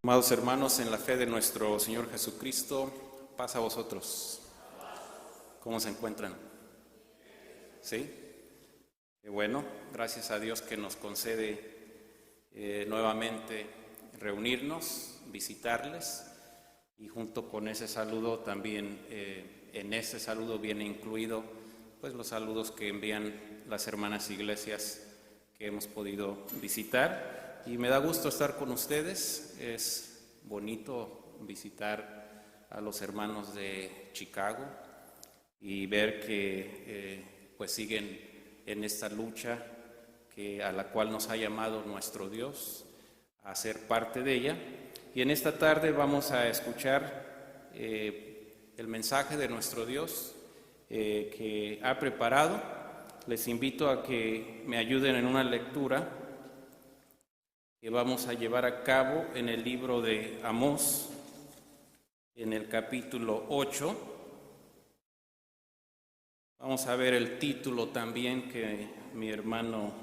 Amados hermanos, en la fe de nuestro Señor Jesucristo, paz a vosotros. ¿Cómo se encuentran? ¿Sí? Qué bueno, gracias a Dios que nos concede nuevamente reunirnos, visitarles, y junto con ese saludo también, en ese saludo viene incluido pues los saludos que envían las hermanas iglesias que hemos podido visitar. Y me da gusto estar con ustedes, es bonito visitar a los hermanos de Chicago y ver que pues siguen en esta lucha a la cual nos ha llamado nuestro Dios a ser parte de ella. Y en esta tarde vamos a escuchar el mensaje de nuestro Dios que ha preparado. Les invito a que me ayuden en una lectura que vamos a llevar a cabo en el libro de Amós, en el capítulo 8. Vamos a ver el título también que mi hermano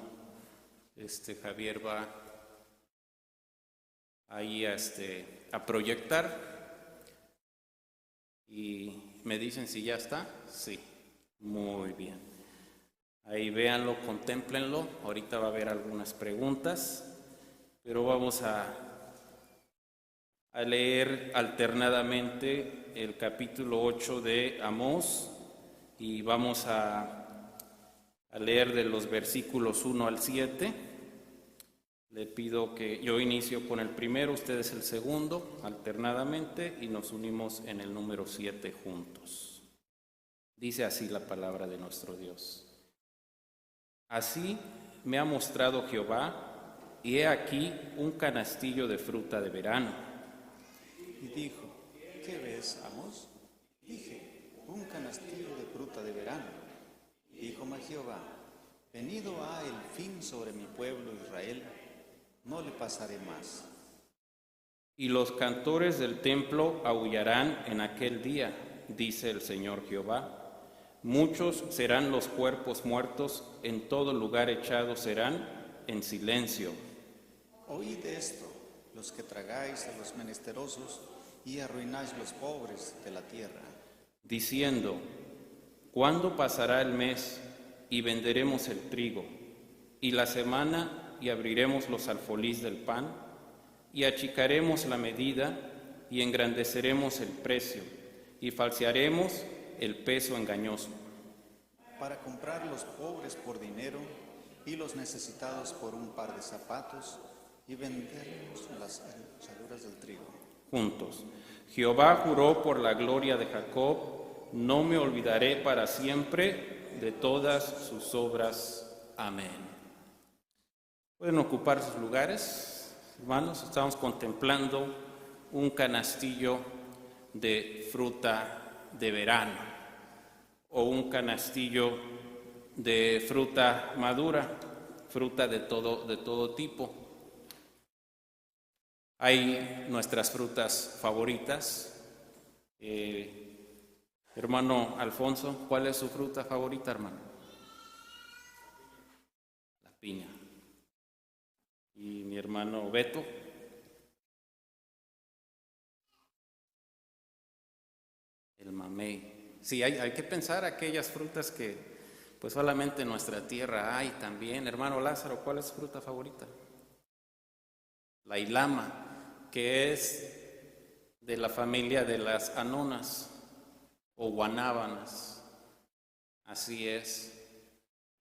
Javier va ahí a proyectar. Y me dicen si ya está. Sí, muy bien. Ahí véanlo, contémplenlo. Ahorita va a haber algunas preguntas. Pero vamos a leer alternadamente el capítulo 8 de Amós y vamos a leer de los versículos 1 al 7. Le pido que yo inicio con el primero, ustedes el segundo, alternadamente, y nos unimos en el número 7 juntos. Dice así la palabra de nuestro Dios. Así me ha mostrado Jehová, y he aquí un canastillo de fruta de verano. Y dijo, ¿qué ves, Amós? Dije, un canastillo de fruta de verano. Díjome Jehová, venido ha el fin sobre mi pueblo Israel, no le pasaré más. Y los cantores del templo aullarán en aquel día, dice el Señor Jehová. Muchos serán los cuerpos muertos, en todo lugar echados serán en silencio. Oíd esto, los que tragáis a los menesterosos y arruináis los pobres de la tierra. Diciendo, ¿cuándo pasará el mes y venderemos el trigo, y la semana y abriremos los alfolís del pan, y achicaremos la medida y engrandeceremos el precio, y falsearemos el peso engañoso? Para comprar los pobres por dinero y los necesitados por un par de zapatos, y venderemos las achaduras del trigo. Juntos. Jehová juró por la gloria de Jacob, no me olvidaré para siempre de todas sus obras. Amén. Pueden ocupar sus lugares, hermanos. Estamos contemplando un canastillo de fruta de verano o un canastillo de fruta madura, fruta de todo tipo. Hay nuestras frutas favoritas. Hermano Alfonso, ¿cuál es su fruta favorita, hermano? La piña. ¿Y mi hermano Beto? El mamey. Sí, hay que pensar aquellas frutas que pues solamente en nuestra tierra hay también. Hermano Lázaro, ¿cuál es su fruta favorita? La ilama, que es de la familia de las anonas o guanábanas. Así es.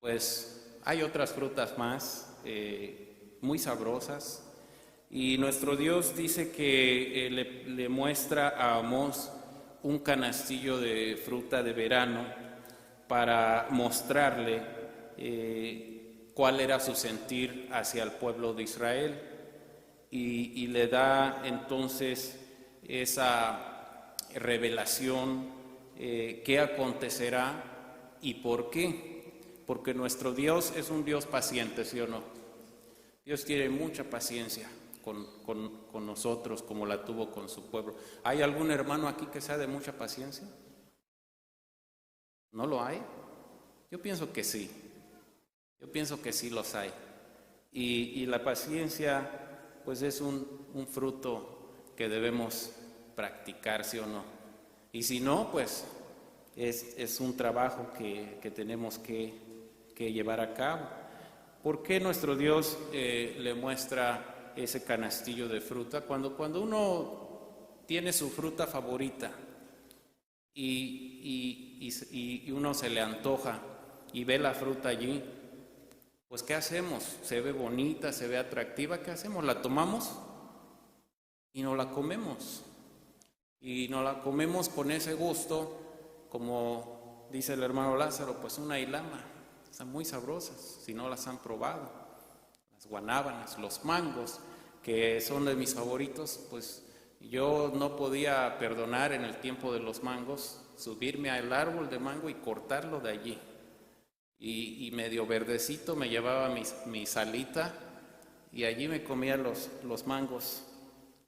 Pues hay otras frutas más muy sabrosas, y nuestro Dios dice que le muestra a Amós un canastillo de fruta de verano para mostrarle cuál era su sentir hacia el pueblo de Israel. Y le da entonces esa revelación, qué acontecerá y por qué. Porque nuestro Dios es un Dios paciente, ¿sí o no? Dios tiene mucha paciencia con nosotros, como la tuvo con su pueblo. ¿Hay algún hermano aquí que sea de mucha paciencia? ¿No lo hay? Yo pienso que sí. Yo pienso que sí los hay. Y la paciencia pues es un fruto que debemos practicar, ¿sí o no? Y si no, pues es un trabajo que tenemos que llevar a cabo. ¿Por qué nuestro Dios le muestra ese canastillo de fruta? Cuando uno tiene su fruta favorita y uno se le antoja y ve la fruta allí, pues ¿qué hacemos? Se ve bonita, se ve atractiva, ¿qué hacemos? La tomamos y nos la comemos. Y nos la comemos con ese gusto, como dice el hermano Lázaro, pues una ilama. Están muy sabrosas, si no las han probado. Las guanábanas, los mangos, que son de mis favoritos, pues yo no podía perdonar en el tiempo de los mangos, subirme al árbol de mango y cortarlo de allí. Y medio verdecito me llevaba mi salita y allí me comía los mangos,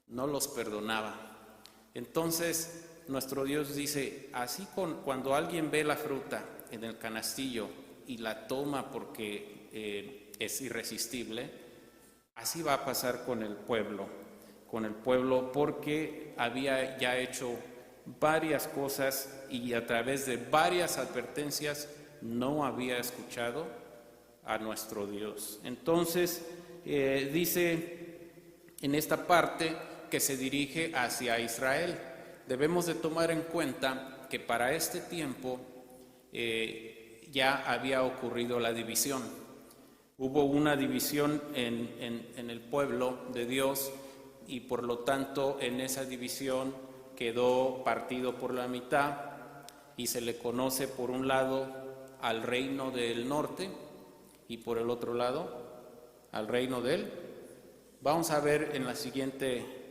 no los perdonaba. Entonces nuestro Dios dice, así cuando alguien ve la fruta en el canastillo y la toma porque es irresistible, así va a pasar con el pueblo porque había ya hecho varias cosas y a través de varias advertencias no había escuchado a nuestro Dios. Entonces dice en esta parte que se dirige hacia Israel. Debemos de tomar en cuenta que para este tiempo ya había ocurrido la división. Hubo una división en el pueblo de Dios y por lo tanto en esa división quedó partido por la mitad y se le conoce por un lado al reino del norte y por el otro lado al reino del. Vamos a ver en la siguiente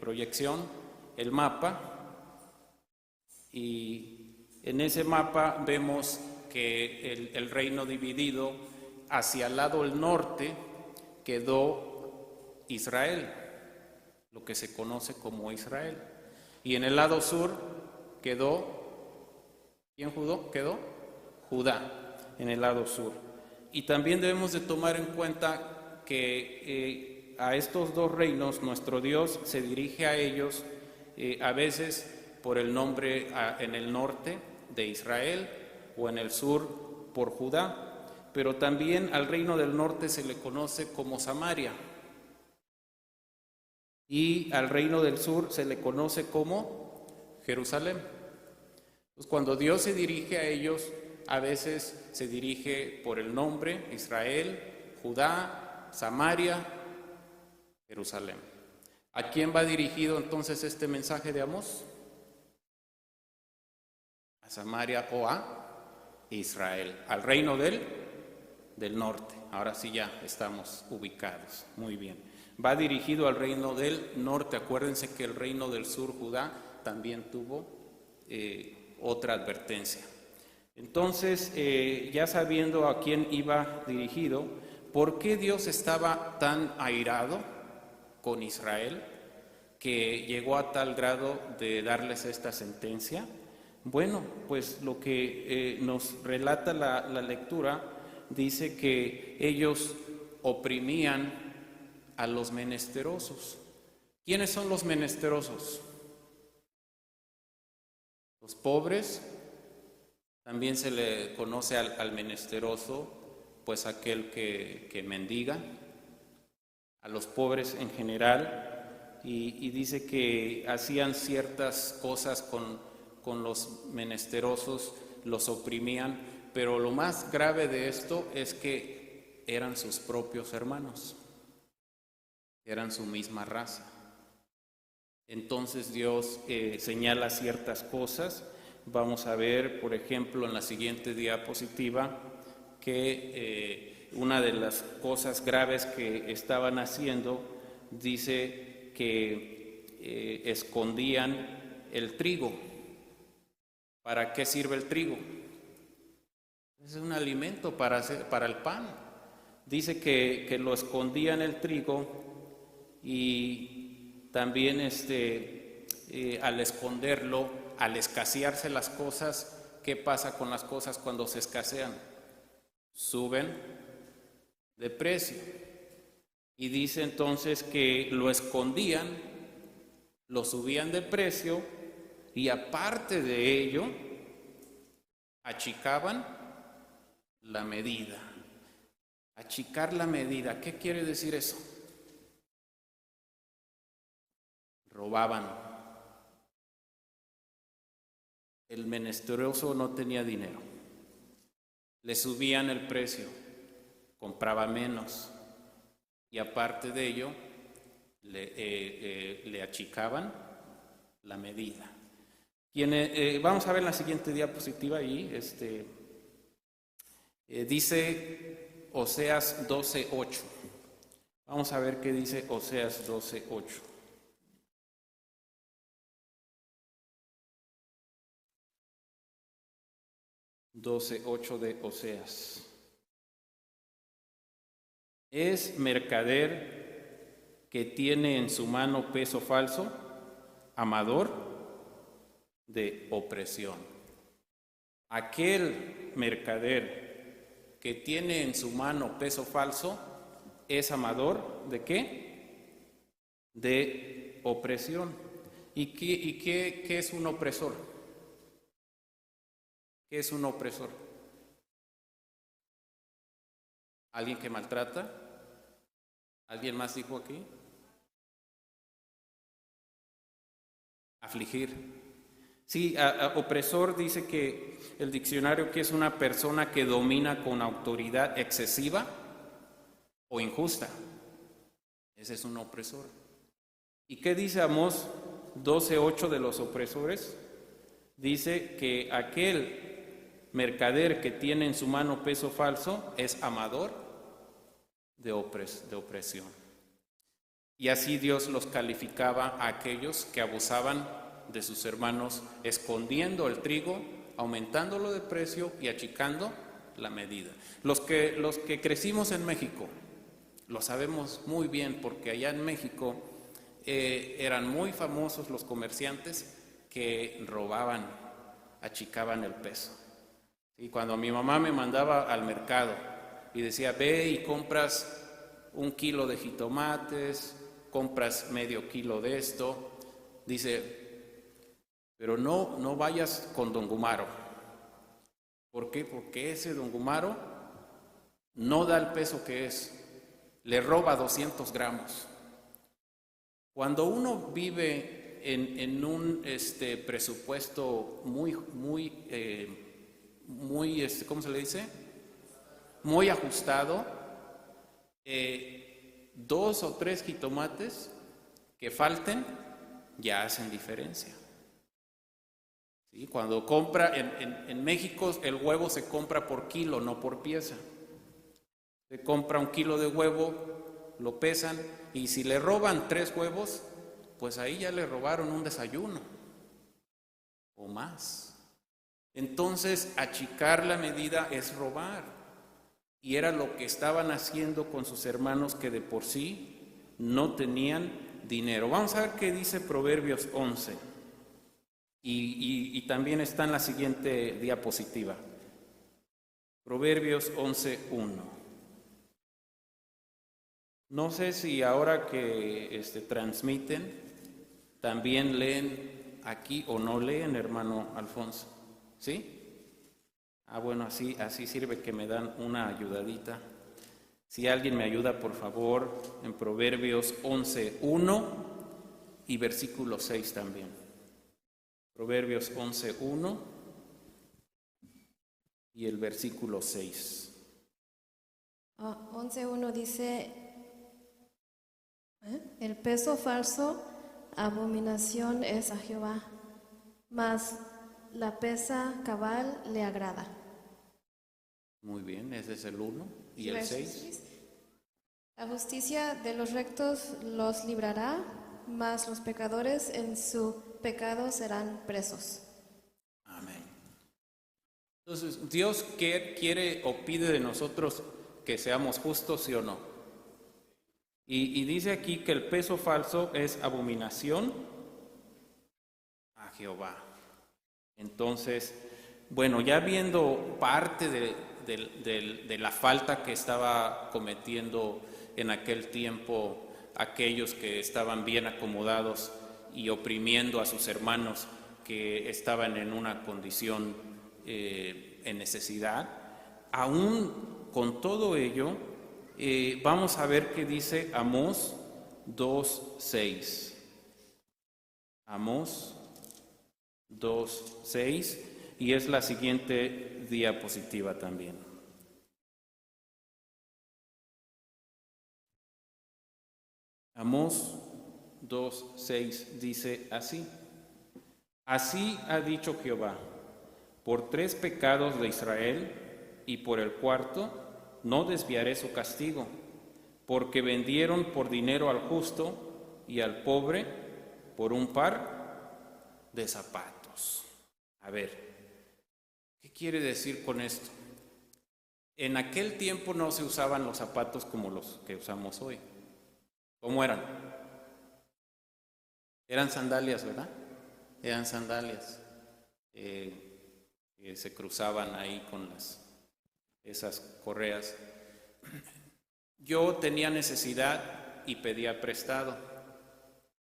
proyección el mapa y en ese mapa vemos que el reino dividido hacia el lado del norte quedó Israel, lo que se conoce como Israel, y en el lado sur ¿quién quedó? Judá, en el lado sur. Y también debemos de tomar en cuenta que a estos dos reinos nuestro Dios se dirige a ellos a veces por el nombre en el norte de Israel o en el sur por Judá, pero también al reino del norte se le conoce como Samaria y al reino del sur se le conoce como Jerusalén. Pues cuando Dios se dirige a ellos, a veces se dirige por el nombre Israel, Judá, Samaria, Jerusalén. ¿A quién va dirigido entonces este mensaje de Amós? A Samaria o a Israel, al reino del norte. Ahora sí ya estamos ubicados. Muy bien. Va dirigido al reino del norte. Acuérdense que el reino del sur, Judá, también tuvo otra advertencia. Entonces, ya sabiendo a quién iba dirigido, ¿por qué Dios estaba tan airado con Israel que llegó a tal grado de darles esta sentencia? Bueno, pues lo que nos relata la lectura dice que ellos oprimían a los menesterosos. ¿Quiénes son los menesterosos? Los pobres. También se le conoce al menesteroso, pues aquel que mendiga, a los pobres en general, y dice que hacían ciertas cosas con los menesterosos, los oprimían, pero lo más grave de esto es que eran sus propios hermanos, eran su misma raza. Entonces Dios señala ciertas cosas. Vamos a ver, por ejemplo, en la siguiente diapositiva, que una de las cosas graves que estaban haciendo, dice que escondían el trigo. ¿Para qué sirve el trigo? Es un alimento para el pan. Dice que lo escondían el trigo y también al esconderlo, al escasearse las cosas, ¿qué pasa con las cosas cuando se escasean? Suben de precio. Y dice entonces que lo escondían lo subían de precio y aparte de ello, achicaban la medida. Achicar la medida, ¿qué quiere decir eso? Robaban. El menesteroso no tenía dinero. Le subían el precio, compraba menos y aparte de ello le achicaban la medida. Vamos a ver en la siguiente diapositiva ahí, dice Oseas 12:8. Vamos a ver qué dice Oseas 12:8. De Oseas. Es mercader que tiene en su mano peso falso, amador de opresión. Aquel mercader que tiene en su mano peso falso es amador ¿de qué? De opresión. ¿Y qué es un opresor? ¿Qué es un opresor? ¿Alguien que maltrata? ¿Alguien más dijo aquí? Afligir. Sí, opresor dice que el diccionario que es una persona que domina con autoridad excesiva o injusta. Ese es un opresor. ¿Y qué dice Amós 12:8 de los opresores? Dice que aquel mercader que tiene en su mano peso falso es amador de opresión. Y así Dios los calificaba a aquellos que abusaban de sus hermanos, escondiendo el trigo, aumentándolo de precio y achicando la medida. Los que crecimos en México, lo sabemos muy bien porque allá en México eran muy famosos los comerciantes que robaban, achicaban el peso. Y cuando mi mamá me mandaba al mercado y decía, ve y compras 1 kilo de jitomates, compras medio kilo de esto, dice, pero no vayas con don Gumaro. ¿Por qué? Porque ese don Gumaro no da el peso que es, le roba 200 gramos. Cuando uno vive en un presupuesto muy ¿cómo se le dice? Muy ajustado, 2 o 3 jitomates que falten ya hacen diferencia. ¿Sí? Cuando compra, en México el huevo se compra por kilo, no por pieza. Se compra 1 kilo de huevo, lo pesan y si le roban 3 huevos, pues ahí ya le robaron un desayuno o más. Entonces, achicar la medida es robar. Y era lo que estaban haciendo con sus hermanos que de por sí no tenían dinero. Vamos a ver qué dice Proverbios 11. Y también está en la siguiente diapositiva. Proverbios 11:1. No sé si ahora que transmiten, también leen aquí o no leen, hermano Alfonso. ¿Sí? Bueno, así sirve que me dan una ayudadita. Si alguien me ayuda, por favor, en Proverbios 11:1 y versículo 6 también. Proverbios 11:1 y el versículo 6. 11:1 dice, el peso falso, abominación es a Jehová, mas la pesa cabal le agrada. Muy bien, ese es el 1. ¿Y el 6? La justicia de los rectos los librará, mas los pecadores en su pecado serán presos. Amén. Entonces, ¿Dios quiere o pide de nosotros que seamos justos, sí o no? Y dice aquí que el peso falso es abominación a Jehová. Entonces, bueno, ya viendo parte de la falta que estaba cometiendo en aquel tiempo aquellos que estaban bien acomodados y oprimiendo a sus hermanos que estaban en una condición en necesidad. Aún con todo ello, vamos a ver qué dice Amós 2:6. Amós 2:6, y es la siguiente diapositiva también. Amós 2:6 dice así: Así ha dicho Jehová, por 3 pecados de Israel y por el cuarto no desviaré su castigo, porque vendieron por dinero al justo y al pobre por un par de zapatos. A ver, ¿qué quiere decir con esto? En aquel tiempo no se usaban los zapatos como los que usamos hoy. ¿Cómo eran? Eran sandalias, ¿verdad? Eran sandalias que se cruzaban ahí con esas correas. Yo tenía necesidad y pedía prestado.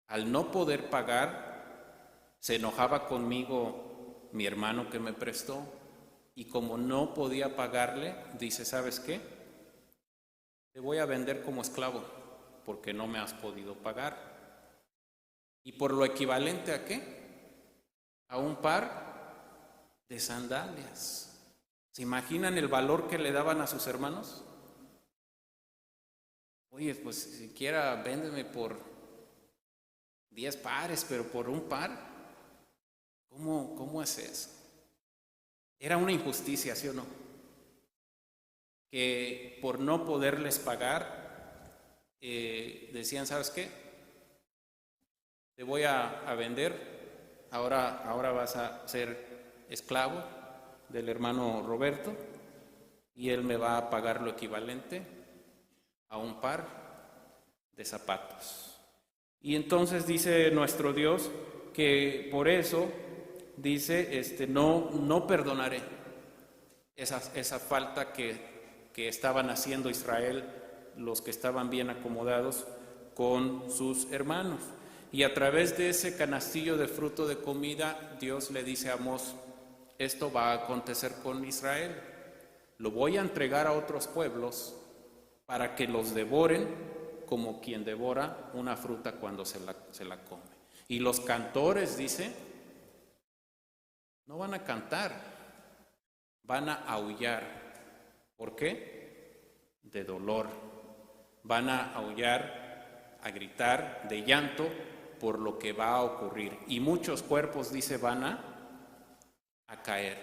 Al no poder pagar, se enojaba conmigo mi hermano que me prestó, y como no podía pagarle, dice: ¿sabes qué? Te voy a vender como esclavo porque no me has podido pagar. ¿Y por lo equivalente a qué? A un par de sandalias. ¿Se imaginan el valor que le daban a sus hermanos? Oye, pues siquiera véndeme por 10 pares, pero por un par. ¿Cómo es eso? Era una injusticia, ¿sí o no? Que por no poderles pagar, decían: ¿sabes qué? Te voy a vender, ahora vas a ser esclavo del hermano Roberto y él me va a pagar lo equivalente a un par de zapatos. Y entonces dice nuestro Dios que por eso dice, no perdonaré esa falta que estaban haciendo Israel, los que estaban bien acomodados con sus hermanos. Y a través de ese canastillo de fruto de comida, Dios le dice a Amós: esto va a acontecer con Israel, lo voy a entregar a otros pueblos para que los devoren como quien devora una fruta cuando se la come. Y los cantores, dice, no van a cantar, van a aullar. ¿Por qué? De dolor. Van a aullar, a gritar de llanto por lo que va a ocurrir. Y muchos cuerpos, dice, van a caer,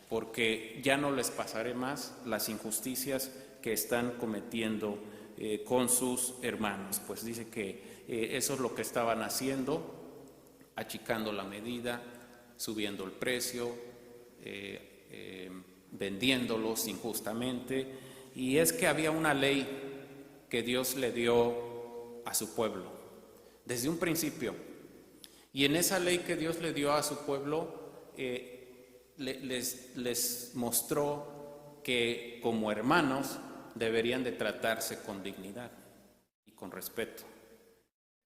porque ya no les pasaré más las injusticias que están cometiendo con sus hermanos. Pues dice que eso es lo que estaban haciendo, achicando la medida, subiendo el precio, vendiéndolos injustamente. Y es que había una ley que Dios le dio a su pueblo desde un principio, y en esa ley que Dios le dio a su pueblo les mostró que como hermanos deberían de tratarse con dignidad y con respeto.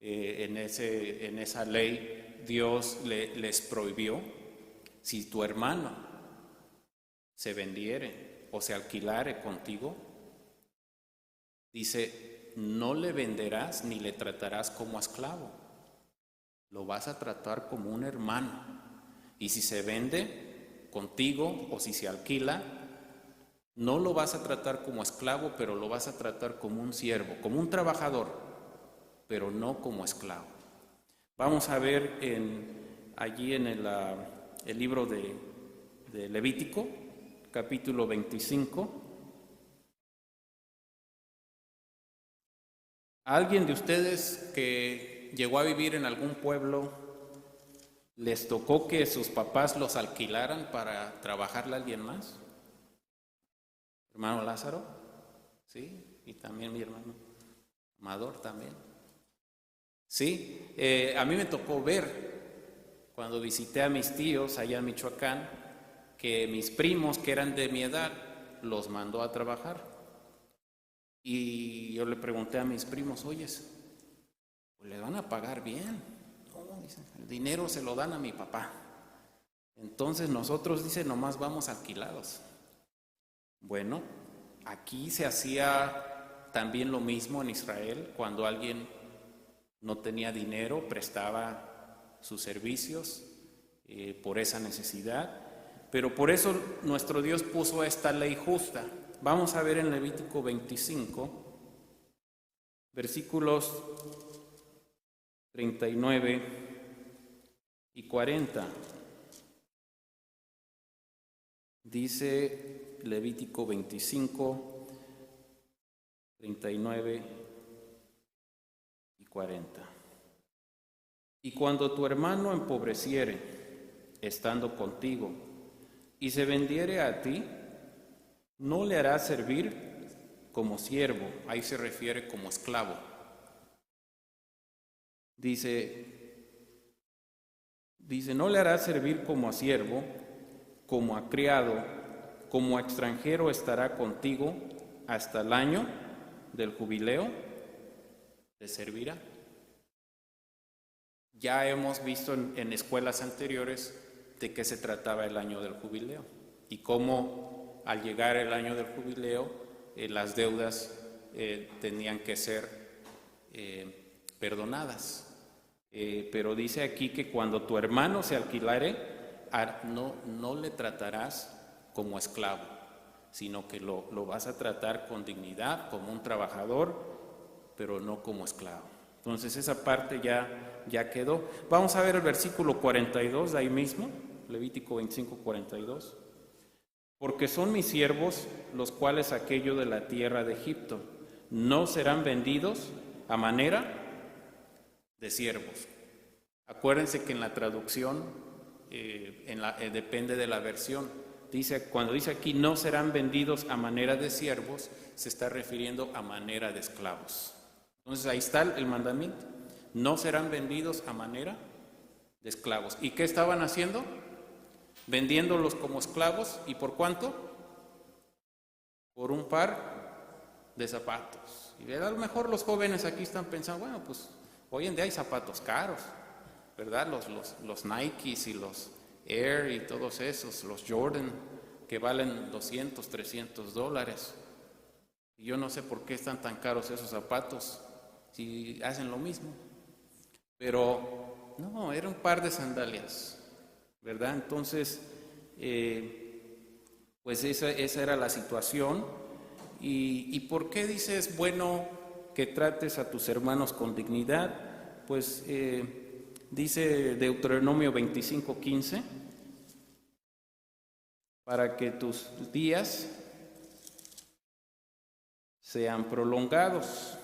En esa ley Dios les prohibió: si tu hermano se vendiere o se alquilare contigo, dice, no le venderás ni le tratarás como esclavo, lo vas a tratar como un hermano. Y si se vende contigo o si se alquila, no lo vas a tratar como esclavo, pero lo vas a tratar como un siervo, como un trabajador, pero no como esclavo. Vamos a ver allí en el libro de Levítico, capítulo 25. ¿A alguien de ustedes que llegó a vivir en algún pueblo les tocó que sus papás los alquilaran para trabajarle a alguien más? Hermano Lázaro, sí, y también mi hermano Amador también. Sí, a mí me tocó ver cuando visité a mis tíos allá en Michoacán que mis primos que eran de mi edad los mandó a trabajar. Y yo le pregunté a mis primos: oye, ¿le van a pagar bien? No, Dice, el dinero se lo dan a mi papá. Entonces nosotros, dice, nomás vamos alquilados. Bueno, aquí se hacía también lo mismo en Israel. Cuando alguien no tenía dinero, prestaba sus servicios por esa necesidad. Pero por eso nuestro Dios puso esta ley justa. Vamos a ver en Levítico 25, versículos 39 y 40. Dice Levítico 25, 39 y 40. Y cuando tu hermano empobreciere, estando contigo, y se vendiere a ti, no le harás servir como siervo. Ahí se refiere como esclavo. Dice, no le harás servir como a siervo, como a criado, como a extranjero estará contigo hasta el año del jubileo, te servirá. Ya hemos visto en escuelas anteriores de qué se trataba el año del jubileo y cómo al llegar el año del jubileo las deudas tenían que ser perdonadas. Pero dice aquí que cuando tu hermano se alquilare, no le tratarás como esclavo, sino que lo vas a tratar con dignidad, como un trabajador, pero no como esclavo. Entonces esa parte ya quedó. Vamos a ver el versículo 42 de ahí mismo, Levítico 25, 42. Porque son mis siervos los cuales saqué yo de la tierra de Egipto, no serán vendidos a manera de siervos. Acuérdense que en la traducción depende de la versión. Cuando dice aquí no serán vendidos a manera de siervos, se está refiriendo a manera de esclavos. Entonces ahí está el mandamiento. No serán vendidos a manera de esclavos. ¿Y qué estaban haciendo? Vendiéndolos como esclavos. ¿Y por cuánto? Por un par de zapatos. Y a lo mejor los jóvenes aquí están pensando, bueno, pues hoy en día hay zapatos caros, ¿verdad? Los Nikes y los Air y todos esos, los Jordan, que valen $200, $300. Y yo no sé por qué están tan caros esos zapatos, si hacen lo mismo. Pero no, era un par de sandalias, ¿verdad? Entonces, pues esa era la situación. ¿Y por qué dices, bueno, que trates a tus hermanos con dignidad? Pues dice Deuteronomio 25:15, para que tus días sean prolongados.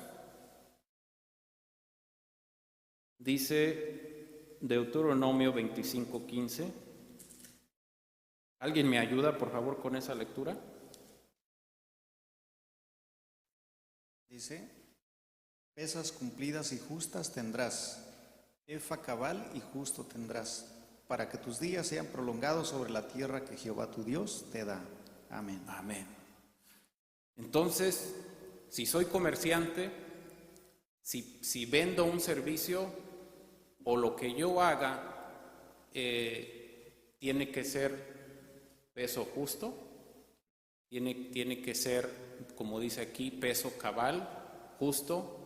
Dice Deuteronomio 25:15. ¿Alguien me ayuda, por favor, con esa lectura? Dice, pesas cumplidas y justas tendrás, efa cabal y justo tendrás, para que tus días sean prolongados sobre la tierra que Jehová tu Dios te da. Amén. Amén. Entonces, si soy comerciante, si vendo un servicio o lo que yo haga, tiene que ser peso justo, tiene que ser, como dice aquí, peso cabal, justo,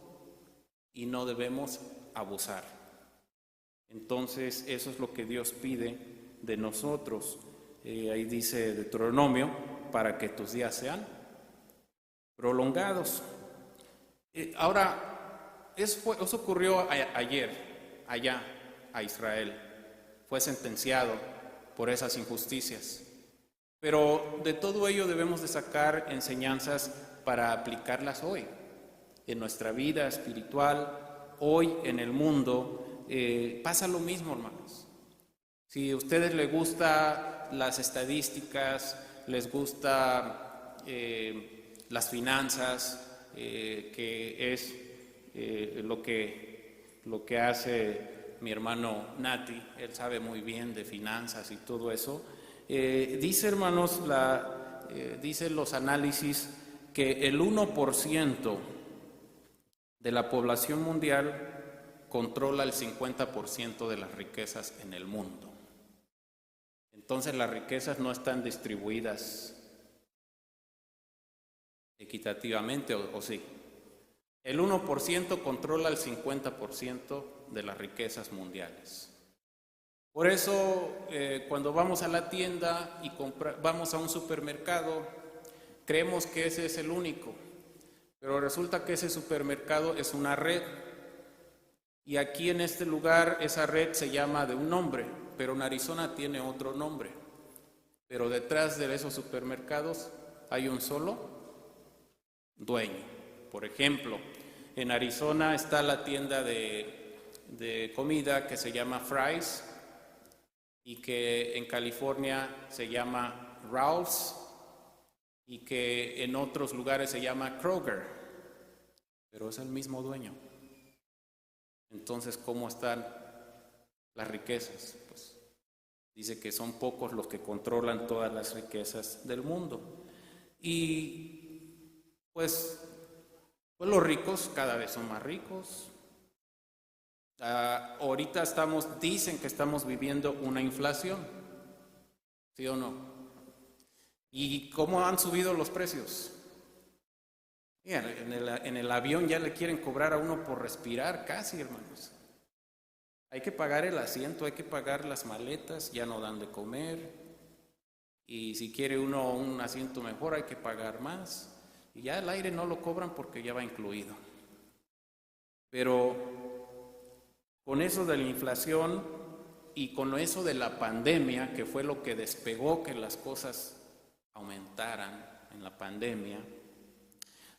y no debemos abusar. Entonces, eso es lo que Dios pide de nosotros. Ahí dice Deuteronomio, para que tus días sean prolongados. Ahora, eso ocurrió ayer, allá, a Israel. Fue sentenciado por esas injusticias. Pero de todo ello debemos de sacar enseñanzas para aplicarlas hoy, en nuestra vida espiritual, hoy en el mundo. Pasa lo mismo, hermanos. Si a ustedes les gusta las estadísticas, les gusta las finanzas, que es lo que hace mi hermano Nati, él sabe muy bien de finanzas y todo eso. Dice, hermanos, dicen los análisis que el 1% de la población mundial controla el 50% de las riquezas en el mundo. Entonces las riquezas no están distribuidas equitativamente, ¿o sí? El 1% controla el 50% de las riquezas mundiales. Por eso, cuando vamos a la tienda y vamos a un supermercado, creemos que ese es el único, pero resulta que ese supermercado es una red. Y aquí en este lugar esa red se llama de un nombre, pero en Arizona tiene otro nombre. Pero detrás de esos supermercados hay un solo dueño. Por ejemplo, en Arizona está la tienda de comida que se llama Fry's y que en California se llama Ralph's y que en otros lugares se llama Kroger, pero es el mismo dueño. Entonces, ¿cómo están las riquezas? Pues dice que son pocos los que controlan todas las riquezas del mundo. Y pues los ricos cada vez son más ricos. Ahorita dicen que estamos viviendo una inflación, ¿sí o no? ¿Y cómo han subido los precios? Mira, en el avión ya le quieren cobrar a uno por respirar casi, hermanos. Hay que pagar el asiento, hay que pagar las maletas, ya no dan de comer. Y si quiere uno un asiento mejor hay que pagar más. Y ya el aire no lo cobran porque ya va incluido. Pero con eso de la inflación y con eso de la pandemia, que fue lo que despegó que las cosas aumentaran en la pandemia,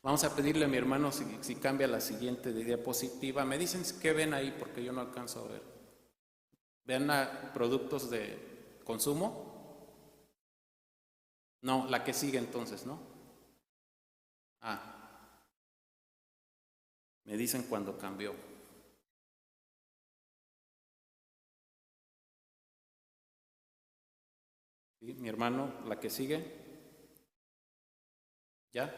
vamos a pedirle a mi hermano si cambia la siguiente diapositiva. Me dicen qué ven ahí porque yo no alcanzo a ver. ¿Ven productos de consumo? No, la que sigue entonces, ¿no? Me dicen cuando cambió. ¿Sí? Mi hermano, la que sigue. ¿Ya?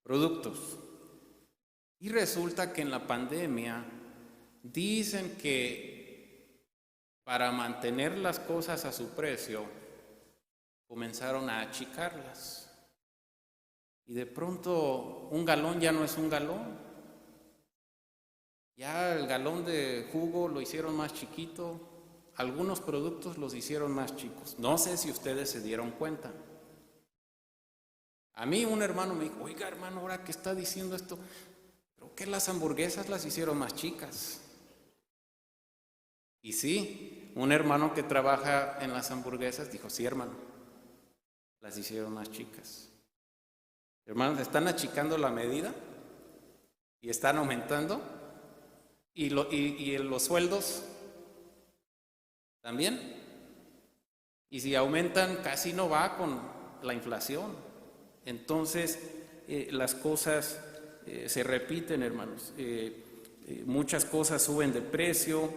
Productos. Y resulta que en la pandemia dicen que para mantener las cosas a su precio comenzaron a achicarlas. Y de pronto un galón ya no es un galón. Ya el galón de jugo lo hicieron más chiquito. Algunos productos los hicieron más chicos. No sé si ustedes se dieron cuenta. A mí un hermano me dijo, oiga hermano, ahora que está diciendo esto, ¿pero qué las hamburguesas las hicieron más chicas? Y sí, un hermano que trabaja en las hamburguesas dijo, sí hermano, las hicieron más chicas. Hermanos, ¿están achicando la medida? ¿Y están aumentando? ¿Y los sueldos? ¿También? Y si aumentan, casi no va con la inflación. Entonces, las cosas se repiten, hermanos. Muchas cosas suben de precio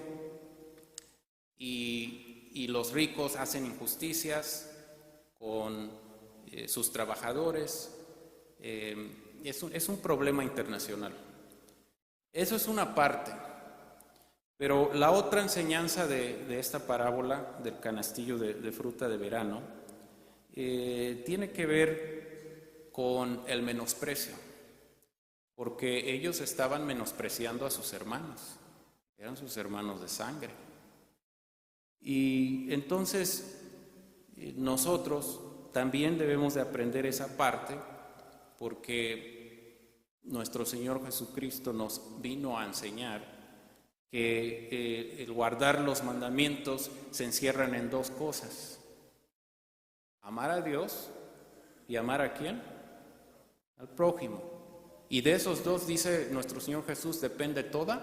y los ricos hacen injusticias con sus trabajadores. Es un problema internacional. Eso es una parte. Pero la otra enseñanza de esta parábola del canastillo de fruta de verano tiene que ver con el menosprecio, porque ellos estaban menospreciando a sus hermanos, eran sus hermanos de sangre. Y entonces nosotros también debemos de aprender esa parte, porque nuestro Señor Jesucristo nos vino a enseñar que el guardar los mandamientos se encierran en dos cosas: amar a Dios y amar ¿a quién? Al prójimo. Y de esos dos, dice nuestro Señor Jesús, depende toda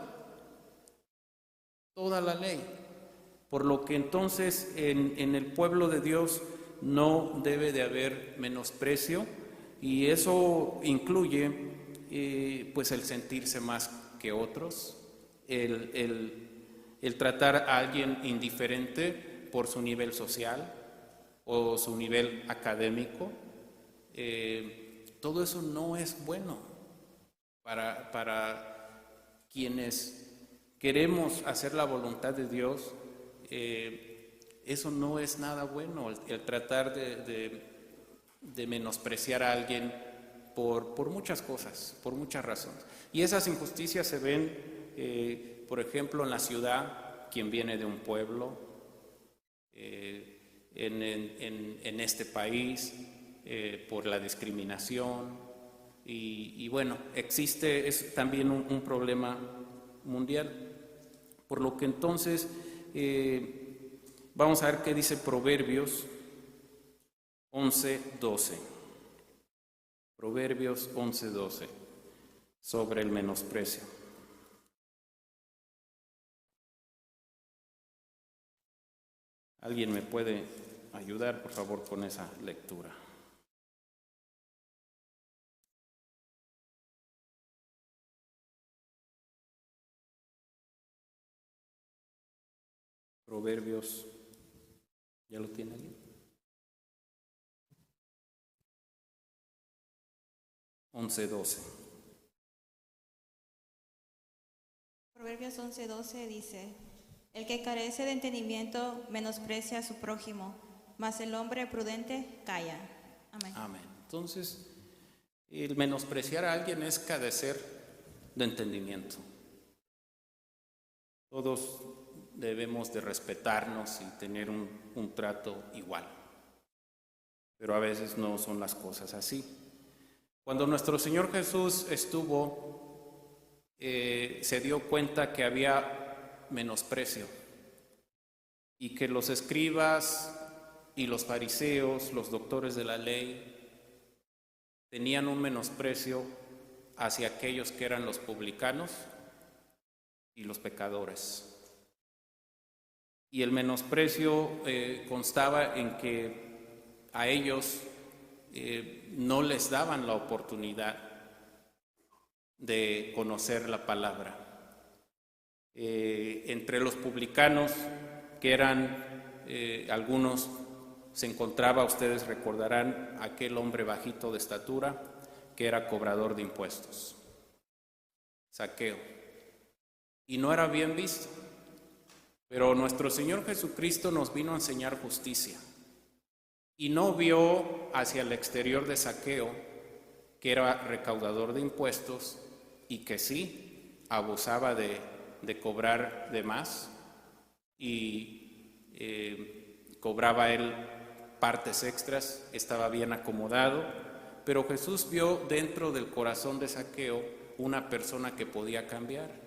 la ley. Por lo que entonces en el pueblo de Dios no debe de haber menosprecio, y eso incluye pues el sentirse más que otros, el tratar a alguien indiferente por su nivel social o su nivel académico. Todo eso no es bueno para quienes queremos hacer la voluntad de Dios, eso no es nada bueno, el tratar de menospreciar a alguien por muchas cosas, por muchas razones. Y esas injusticias se ven, por ejemplo, en la ciudad, quien viene de un pueblo, en este país, por la discriminación. Y bueno, existe es también un problema mundial. Por lo que entonces vamos a ver qué dice Proverbios 11:12. Proverbios 11:12 sobre el menosprecio. ¿Alguien me puede ayudar, por favor, con esa lectura? Proverbios, ¿ya lo tiene alguien? 11:12. Proverbios 11:12 dice: el que carece de entendimiento menosprecia a su prójimo, mas el hombre prudente calla. Amén. Amén. Entonces, el menospreciar a alguien es carecer de entendimiento. Todos debemos de respetarnos y tener un trato igual, pero a veces no son las cosas así. Cuando nuestro Señor Jesús estuvo, se dio cuenta que había menosprecio y que los escribas y los fariseos, los doctores de la ley, tenían un menosprecio hacia aquellos que eran los publicanos y los pecadores. Y el menosprecio constaba en que a ellos no les daban la oportunidad de conocer la palabra. Entre los publicanos, que eran algunos, se encontraba, ustedes recordarán, aquel hombre bajito de estatura que era cobrador de impuestos, Zaqueo, y no era bien visto. Pero nuestro Señor Jesucristo nos vino a enseñar justicia y no vio hacia el exterior de Zaqueo, que era recaudador de impuestos y que sí abusaba de cobrar de más y cobraba él partes extras, estaba bien acomodado, pero Jesús vio dentro del corazón de Zaqueo una persona que podía cambiar.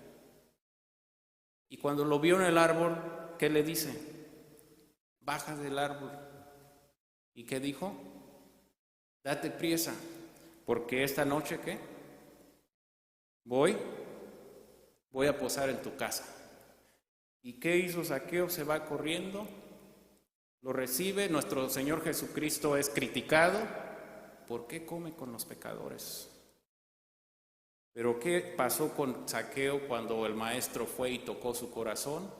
Y cuando lo vio en el árbol, ¿qué le dice? Baja del árbol. ¿Y qué dijo? Date priesa, porque esta noche, ¿qué? Voy a posar en tu casa. ¿Y qué hizo Zaqueo? Se va corriendo, lo recibe. Nuestro Señor Jesucristo es criticado. ¿Por qué come con los pecadores? Pero ¿qué pasó con Zaqueo cuando el maestro fue y tocó su corazón?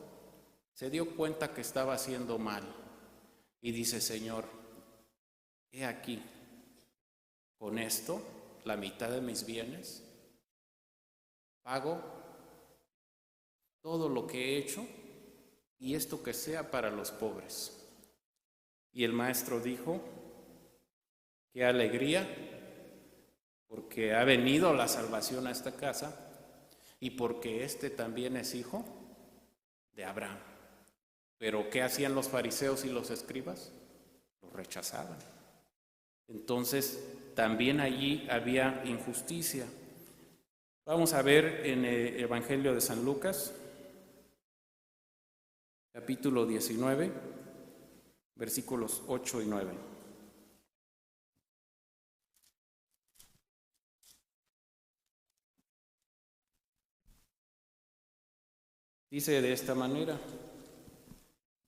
Se dio cuenta que estaba haciendo mal y dice: Señor, he aquí, con esto, la mitad de mis bienes, pago todo lo que he hecho y esto que sea para los pobres. Y el maestro dijo: qué alegría, porque ha venido la salvación a esta casa y porque este también es hijo de Abraham. Pero ¿qué hacían los fariseos y los escribas? Los rechazaban. Entonces también allí había injusticia. Vamos a ver en el Evangelio de San Lucas, capítulo 19, versículos 8 y 9. Dice de esta manera: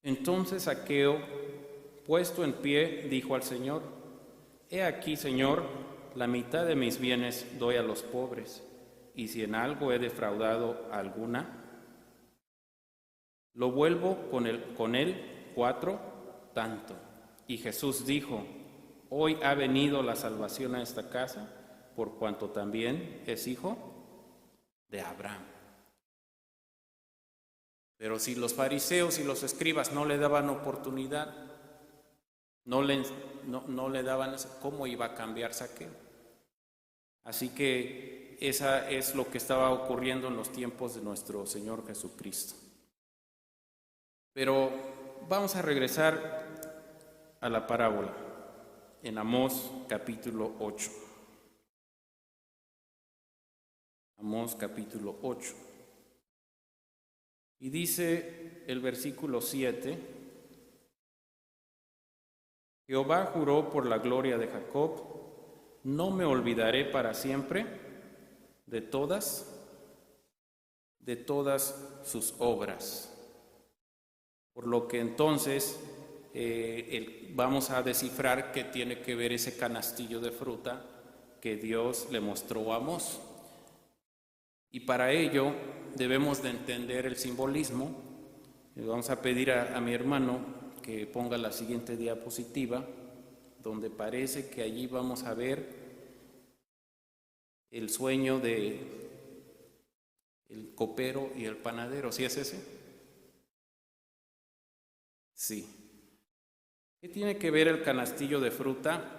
entonces Zaqueo, puesto en pie, dijo al Señor: he aquí, Señor, la mitad de mis bienes doy a los pobres, y si en algo he defraudado a alguna, lo vuelvo con él 4 tanto. Y Jesús dijo: hoy ha venido la salvación a esta casa, por cuanto también es hijo de Abraham. Pero si los fariseos y los escribas no le daban oportunidad, no le daban, ¿cómo iba a cambiar Zaqueo? Así que esa es lo que estaba ocurriendo en los tiempos de nuestro Señor Jesucristo. Pero vamos a regresar a la parábola en Amós capítulo 8. Amós capítulo 8. Y dice el versículo 7: Jehová juró por la gloria de Jacob, no me olvidaré para siempre de todas sus obras. Por lo que entonces vamos a descifrar qué tiene que ver ese canastillo de fruta que Dios le mostró a Amós. Y para ello debemos de entender el simbolismo. Le vamos a pedir a mi hermano que ponga la siguiente diapositiva, donde parece que allí vamos a ver el sueño de el copero y el panadero. ¿Sí es ese? Sí. ¿Qué tiene que ver el canastillo de fruta?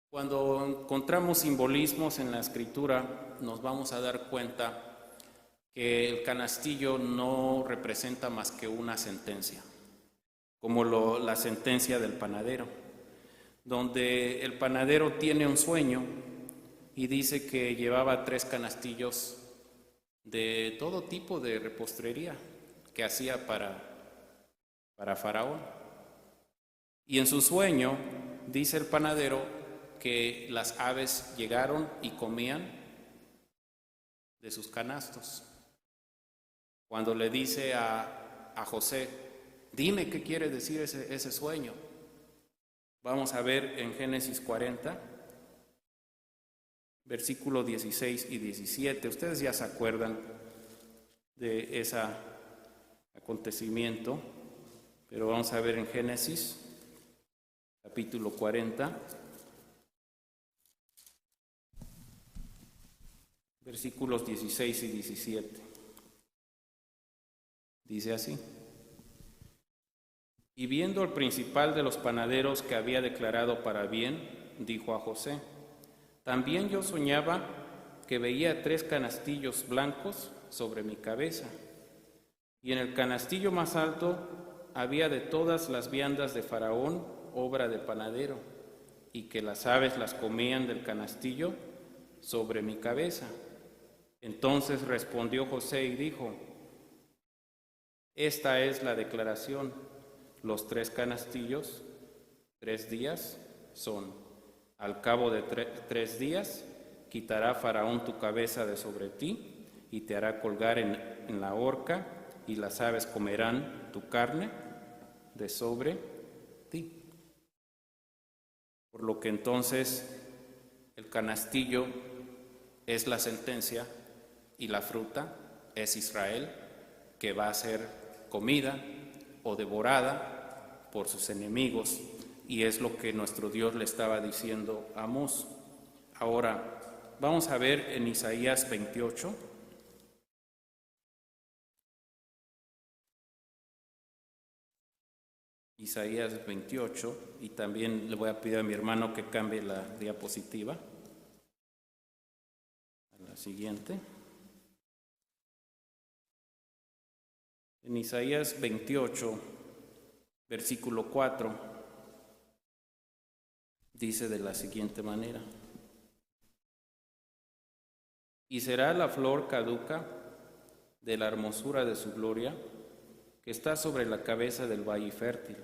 Cuando encontramos simbolismos en la Escritura, nos vamos a dar cuenta que el canastillo no representa más que una sentencia, como la sentencia del panadero, donde el panadero tiene un sueño y dice que llevaba 3 canastillos de todo tipo de repostería que hacía para Faraón. Y en su sueño dice el panadero que las aves llegaron y comían de sus canastos. Cuando le dice a José: dime qué quiere decir ese sueño. Vamos a ver en Génesis 40, versículos 16 y 17. Ustedes ya se acuerdan de ese acontecimiento, pero vamos a ver en Génesis, capítulo 40, versículos 16 y 17. Dice así: Y viendo al principal de los panaderos que había declarado para bien, dijo a José: También yo soñaba que veía 3 canastillos blancos sobre mi cabeza, y en el canastillo más alto había de todas las viandas de Faraón, obra de panadero, y que las aves las comían del canastillo sobre mi cabeza. Entonces respondió José y dijo: Esta es la declaración. Los 3 canastillos, 3 días son. Al cabo de 3 días quitará Faraón tu cabeza de sobre ti y te hará colgar en la horca, y las aves comerán tu carne de sobre ti. Por lo que entonces el canastillo es la sentencia y la fruta es Israel, que va a ser comida o devorada por sus enemigos, y es lo que nuestro Dios le estaba diciendo a Amós. Ahora vamos a ver en Isaías 28. Isaías 28, y también le voy a pedir a mi hermano que cambie la diapositiva a la siguiente. En Isaías 28, versículo 4, dice de la siguiente manera: Y será la flor caduca de la hermosura de su gloria, que está sobre la cabeza del valle fértil,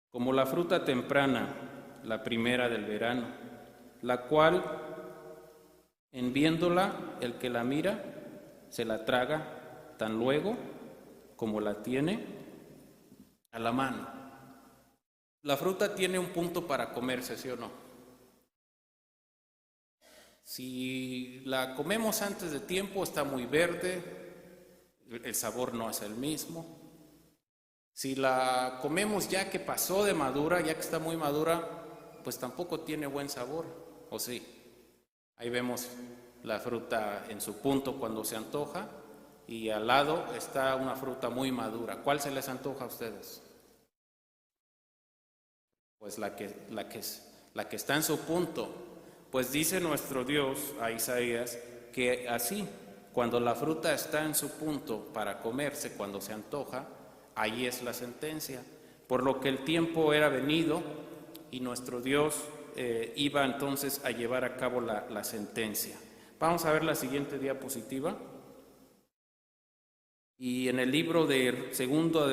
como la fruta temprana, la primera del verano, la cual, en viéndola, el que la mira, se la traga tan luego como la tiene a la mano. La fruta tiene un punto para comerse, ¿sí o no? Si la comemos antes de tiempo, está muy verde, el sabor no es el mismo. Si la comemos ya que pasó de madura, ya que está muy madura, pues tampoco tiene buen sabor, ¿o sí? Ahí vemos la fruta en su punto cuando se antoja, y al lado está una fruta muy madura. ¿Cuál se les antoja a ustedes? Pues la que está en su punto. Pues dice nuestro Dios a Isaías que así, cuando la fruta está en su punto para comerse, cuando se antoja, ahí es la sentencia. Por lo que el tiempo era venido y nuestro Dios iba entonces a llevar a cabo la sentencia. Vamos a ver la siguiente diapositiva. Y en el libro de segundo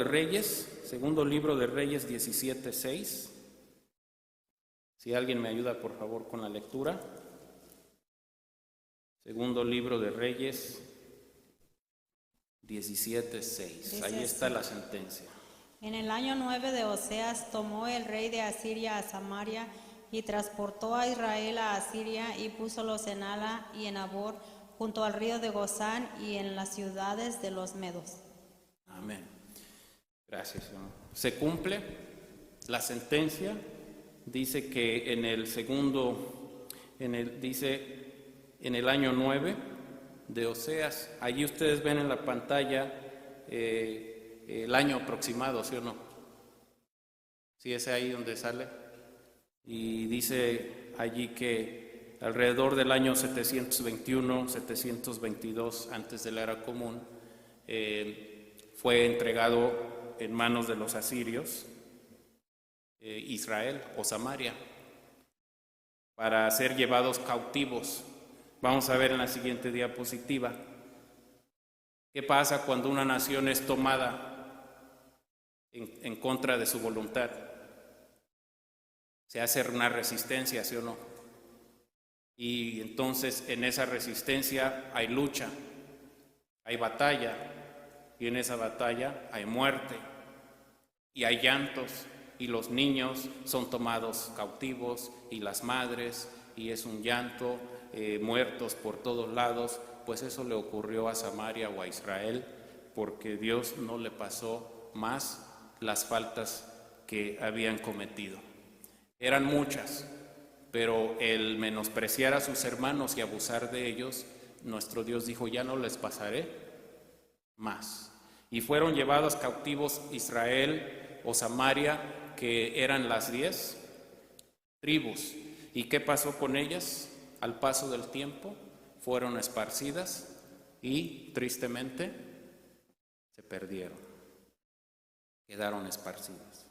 libro de Reyes 17:6. Si alguien me ayuda, por favor, con la lectura. Segundo libro de Reyes 17:6. Ahí está la sentencia. En el año 9 de Oseas tomó el rey de Asiria a Samaria y transportó a Israel a Asiria y púsolos en Ala y en Abor, junto al río de Gozán y en las ciudades de los medos. Amén. Gracias, Señor. Se cumple la sentencia. Dice que en el año 9 de Oseas, allí ustedes ven en la pantalla el año aproximado, ¿sí o no? Sí, es ahí donde sale. Y dice allí que alrededor del año 721, 722 antes de la era común, fue entregado en manos de los asirios Israel o Samaria para ser llevados cautivos. Vamos a ver en la siguiente diapositiva qué pasa cuando una nación es tomada en contra de su voluntad. Se hace una resistencia, ¿sí o no? Y entonces en esa resistencia hay lucha, hay batalla, y en esa batalla hay muerte, y hay llantos, y los niños son tomados cautivos, y las madres, y es un llanto, muertos por todos lados. Pues eso le ocurrió a Samaria o a Israel, porque Dios no le pasó más las faltas que habían cometido. Eran muchas, pero el menospreciar a sus hermanos y abusar de ellos, nuestro Dios dijo: ya no les pasaré más. Y fueron llevados cautivos Israel o Samaria, que eran las 10 tribus. ¿Y qué pasó con ellas? Al paso del tiempo fueron esparcidas y tristemente se perdieron, quedaron esparcidas.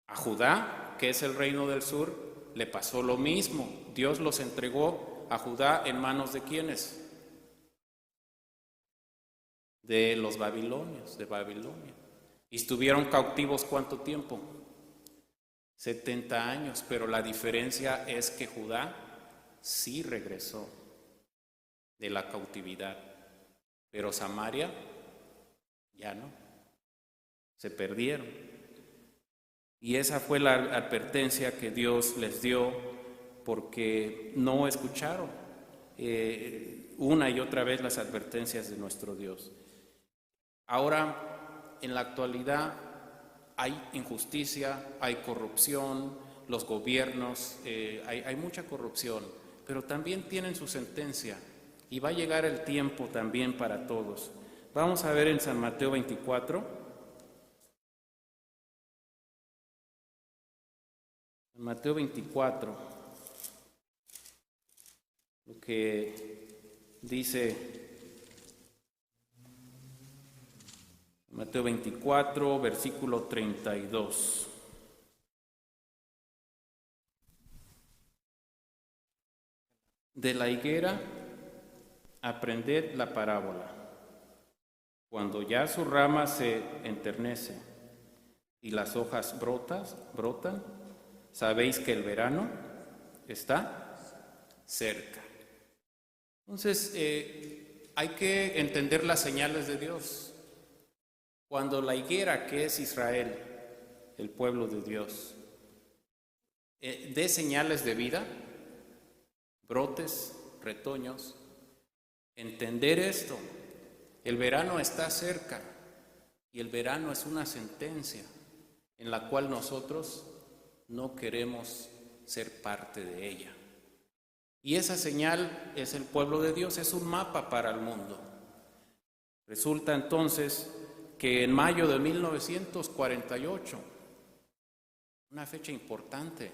A Judá, que es el reino del sur, le pasó lo mismo. Dios los entregó a Judá en manos de ¿quiénes? De los babilonios, de Babilonia. Y estuvieron cautivos ¿cuánto tiempo? 70 años, pero la diferencia es que Judá sí regresó de la cautividad, pero Samaria ya no, se perdieron. Y esa fue la advertencia que Dios les dio, porque no escucharon una y otra vez las advertencias de nuestro Dios. Ahora, en la actualidad, hay injusticia, hay corrupción, los gobiernos, hay mucha corrupción, pero también tienen su sentencia, y va a llegar el tiempo también para todos. Vamos a ver en San Mateo 24. Mateo 24, lo que dice Mateo 24, versículo 32. De la higuera aprended la parábola. Cuando ya su rama se enternece y las hojas brotan, sabéis que el verano está cerca. Entonces, hay que entender las señales de Dios. Cuando la higuera, que es Israel, el pueblo de Dios, dé señales de vida, brotes, retoños, entender esto. El verano está cerca, y el verano es una sentencia en la cual nosotros no queremos ser parte de ella. Y esa señal es el pueblo de Dios, es un mapa para el mundo. Resulta entonces que en mayo de 1948, una fecha importante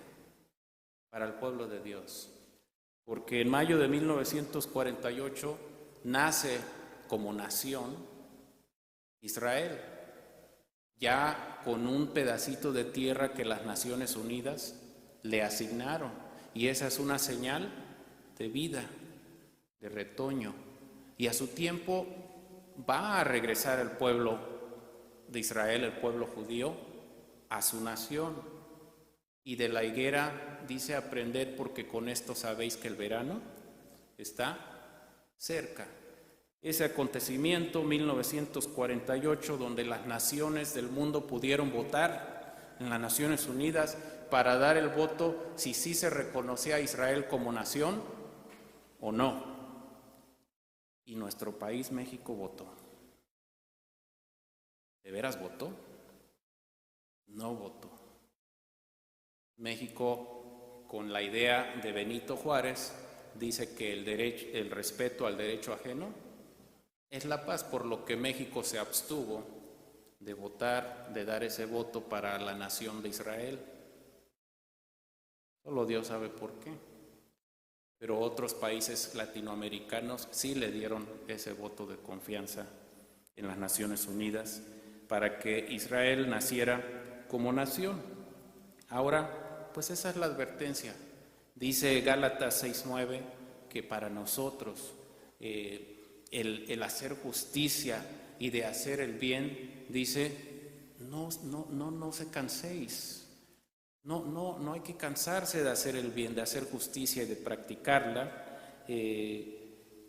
para el pueblo de Dios, porque en mayo de 1948 nace como nación Israel, ya con un pedacito de tierra que las Naciones Unidas le asignaron, y esa es una señal de vida, de retoño, y a su tiempo va a regresar el pueblo de Israel, el pueblo judío, a su nación. Y de la higuera dice: aprended, porque con esto sabéis que el verano está cerca. Ese acontecimiento, 1948, donde las naciones del mundo pudieron votar en las Naciones Unidas para dar el voto si sí se reconocía a Israel como nación o no. Y nuestro país, México, votó. ¿De veras votó? No votó. México, con la idea de Benito Juárez, dice que el respeto al derecho ajeno es la paz, por lo que México se abstuvo de votar, de dar ese voto para la nación de Israel. Solo Dios sabe por qué. Pero otros países latinoamericanos sí le dieron ese voto de confianza en las Naciones Unidas para que Israel naciera como nación. Ahora, pues esa es la advertencia. Dice Gálatas 6:9 que para nosotros el hacer justicia y de hacer el bien, dice, no se canséis. No hay que cansarse de hacer el bien, de hacer justicia y de practicarla,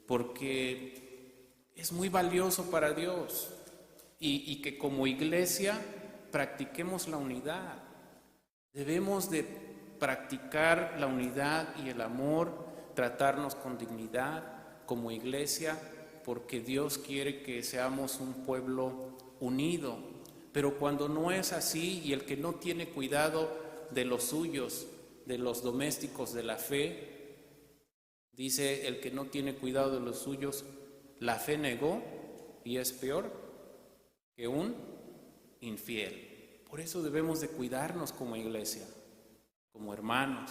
porque es muy valioso para Dios, y que como iglesia practiquemos la unidad. Debemos de practicar la unidad y el amor, tratarnos con dignidad como iglesia, porque Dios quiere que seamos un pueblo unido. Pero cuando no es así, y el que no tiene cuidado de los suyos, de los domésticos de la fe, dice: el que no tiene cuidado de los suyos, la fe negó y es peor que un infiel. Por eso debemos de cuidarnos como iglesia, como hermanos.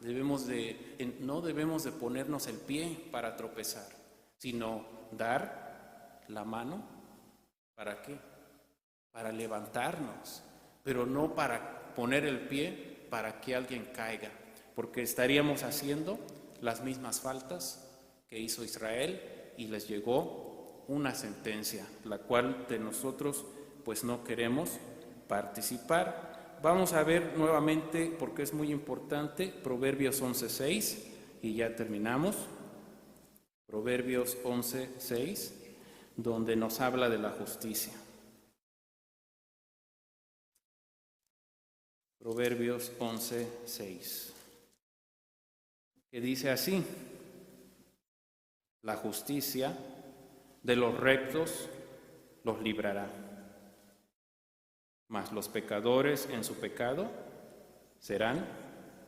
No debemos de ponernos el pie para tropezar, sino dar la mano. ¿Para qué? Para levantarnos, pero no para poner el pie para que alguien caiga, porque estaríamos haciendo las mismas faltas que hizo Israel, y les llegó una sentencia, la cual de nosotros pues no queremos participar. Vamos a ver nuevamente, porque es muy importante, Proverbios 11:6, y ya terminamos. Proverbios 11:6, donde nos habla de la justicia. Proverbios 11:6, que dice así: la justicia de los rectos los librará, mas los pecadores en su pecado serán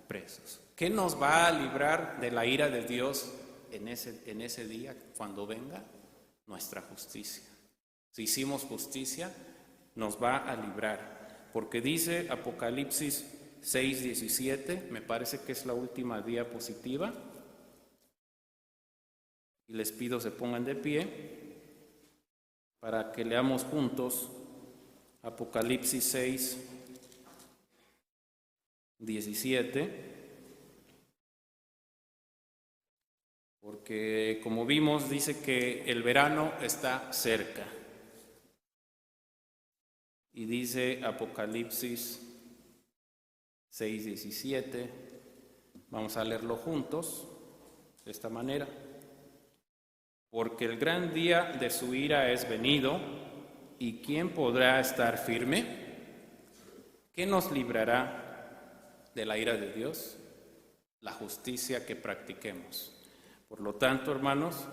presos. ¿Qué nos va a librar de la ira de Dios en ese día, cuando venga? Nuestra justicia. Si hicimos justicia, nos va a librar, porque dice Apocalipsis 6:17, me parece que es la última diapositiva, y les pido se pongan de pie para que leamos juntos Apocalipsis 6:17, porque como vimos dice que el verano está cerca, y dice Apocalipsis 6:17, vamos a leerlo juntos de esta manera: porque el gran día de su ira es venido, ¿y quién podrá estar firme? ¿Qué nos librará de la ira de Dios? La justicia que practiquemos. Por lo tanto, hermanos,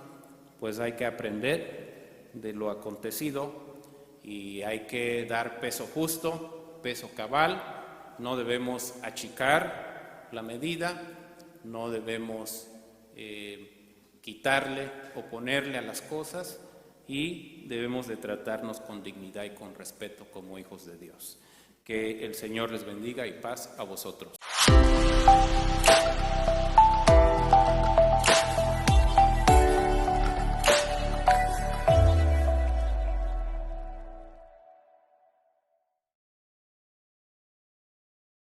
pues hay que aprender de lo acontecido, y hay que dar peso justo, peso cabal. No debemos achicar la medida, no debemos quitarle o ponerle a las cosas, y debemos de tratarnos con dignidad y con respeto como hijos de Dios. Que el Señor les bendiga y paz a vosotros.